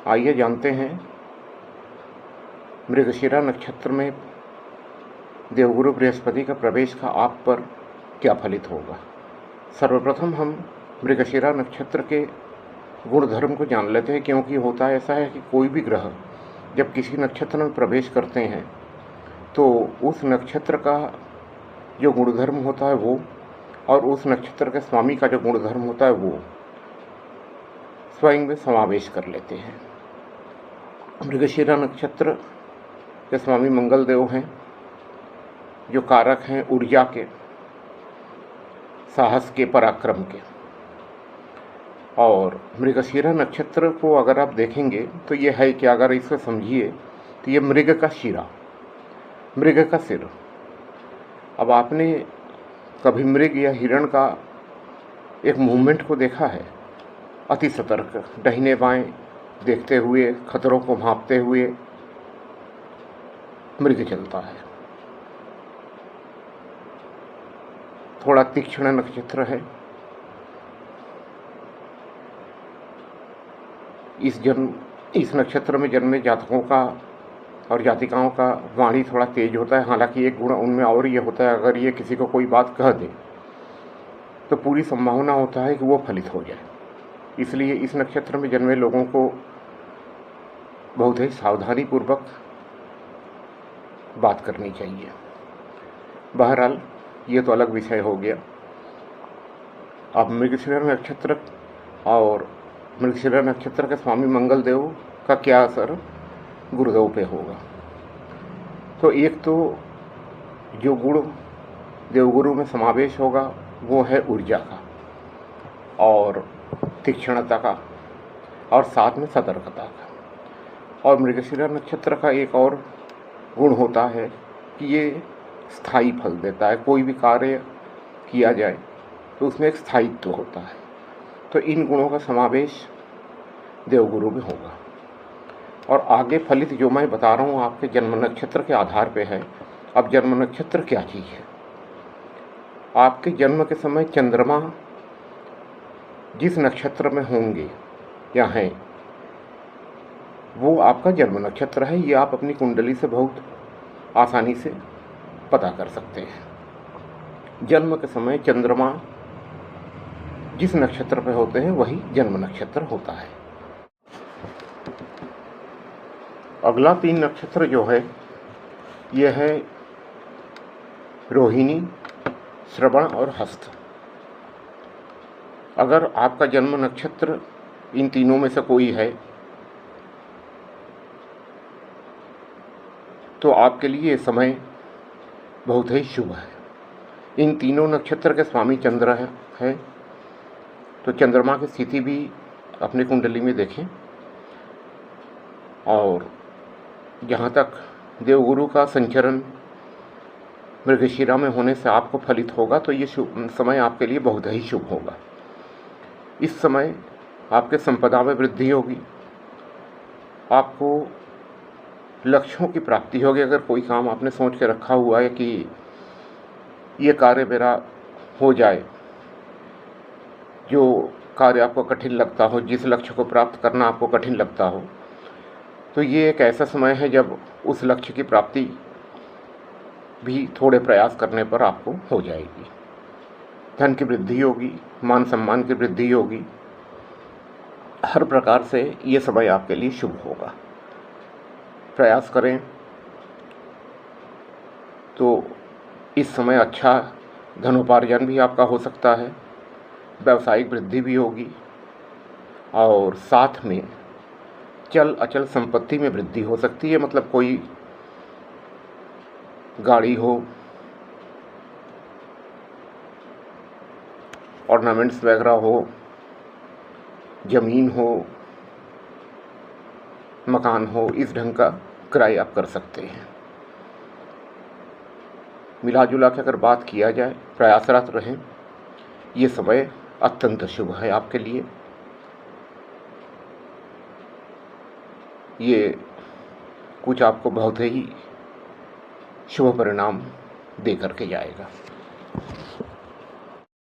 आइए जानते हैं मृगशिरा नक्षत्र में देवगुरु बृहस्पति का प्रवेश का आप पर क्या फलित होगा। सर्वप्रथम हम मृगशिरा नक्षत्र के गुणधर्म को जान लेते हैं, क्योंकि होता ऐसा है कि कोई भी ग्रह जब किसी नक्षत्र में प्रवेश करते हैं तो उस नक्षत्र का जो गुणधर्म होता है वो और उस नक्षत्र के स्वामी का जो गुणधर्म होता है वो स्वयं में समावेश कर लेते हैं। मृगशिरा नक्षत्र के स्वामी मंगल देव हैं, जो कारक हैं ऊर्जा के, साहस के, पराक्रम के। और मृगशिरा नक्षत्र को अगर आप देखेंगे तो ये है कि अगर इसे समझिए तो ये मृग का शिरा, मृग का सिर। अब आपने कभी मृग या हिरण का एक मूवमेंट को देखा है? अति सतर्क, दाहिने बाएं देखते हुए, खतरों को भांपते हुए मृग चलता है। थोड़ा तीक्ष्ण नक्षत्र है। इस नक्षत्र में जन्मे जातकों का और जातिकाओं का वाणी थोड़ा तेज होता है। हालांकि एक गुण उनमें और ये होता है, अगर ये किसी को कोई बात कह दे तो पूरी संभावना होता है कि वो फलित हो जाए। इसलिए इस नक्षत्र में जन्मे लोगों को बहुत ही सावधानी पूर्वक बात करनी चाहिए। बहरहाल ये तो अलग विषय हो गया। अब मृगशिरा नक्षत्र और मृगशिरा नक्षत्र के स्वामी मंगल देव का क्या असर गुरुदेव पे होगा। तो एक तो जो गुण देवगुरु में समावेश होगा वो है ऊर्जा का और तीक्ष्णता का और साथ में सतर्कता का। और मृगशिरा नक्षत्र का एक और गुण होता है कि ये स्थायी फल देता है। कोई भी कार्य किया जाए तो उसमें एक स्थायित्व होता है। तो इन गुणों का समावेश देवगुरु में होगा। और आगे फलित जो मैं बता रहा हूँ आपके जन्म नक्षत्र के आधार पे है। अब जन्म नक्षत्र क्या चीज़ है? आपके जन्म के समय चंद्रमा जिस नक्षत्र में होंगे या हैं वो आपका जन्म नक्षत्र है। ये आप अपनी कुंडली से बहुत आसानी से पता कर सकते हैं। जन्म के समय चंद्रमा जिस नक्षत्र पे होते हैं वही जन्म नक्षत्र होता है। अगला 3 नक्षत्र जो है ये है रोहिणी, श्रवण और हस्त। अगर आपका जन्म नक्षत्र इन तीनों में से कोई है तो आपके लिए ये समय बहुत ही शुभ है। इन तीनों नक्षत्र के स्वामी चंद्र है, तो चंद्रमा की स्थिति भी अपनी कुंडली में देखें। और जहाँ तक देवगुरु का संचरण मृगशिरा में होने से आपको फलित होगा तो ये समय आपके लिए बहुत ही शुभ होगा। इस समय आपके संपदा में वृद्धि होगी, आपको लक्ष्यों की प्राप्ति होगी। अगर कोई काम आपने सोच के रखा हुआ है कि ये कार्य मेरा हो जाए, जो कार्य आपको कठिन लगता हो, जिस लक्ष्य को प्राप्त करना आपको कठिन लगता हो, तो ये एक ऐसा समय है जब उस लक्ष्य की प्राप्ति भी थोड़े प्रयास करने पर आपको हो जाएगी। धन की वृद्धि होगी, मान सम्मान की वृद्धि होगी। हर प्रकार से ये समय आपके लिए शुभ होगा। प्रयास करें तो इस समय अच्छा धनोपार्जन भी आपका हो सकता है, व्यावसायिक वृद्धि भी होगी और साथ में चल अचल संपत्ति में वृद्धि हो सकती है। मतलब कोई गाड़ी हो, ऑर्नामेंट्स वगैरह हो, जमीन हो, मकान हो, इस ढंग का क्रय आप कर सकते हैं। मिला जुला के अगर बात किया जाए, प्रयासरत रहें, ये समय अत्यंत शुभ है आपके लिए। ये कुछ आपको बहुत ही शुभ परिणाम दे करके जाएगा।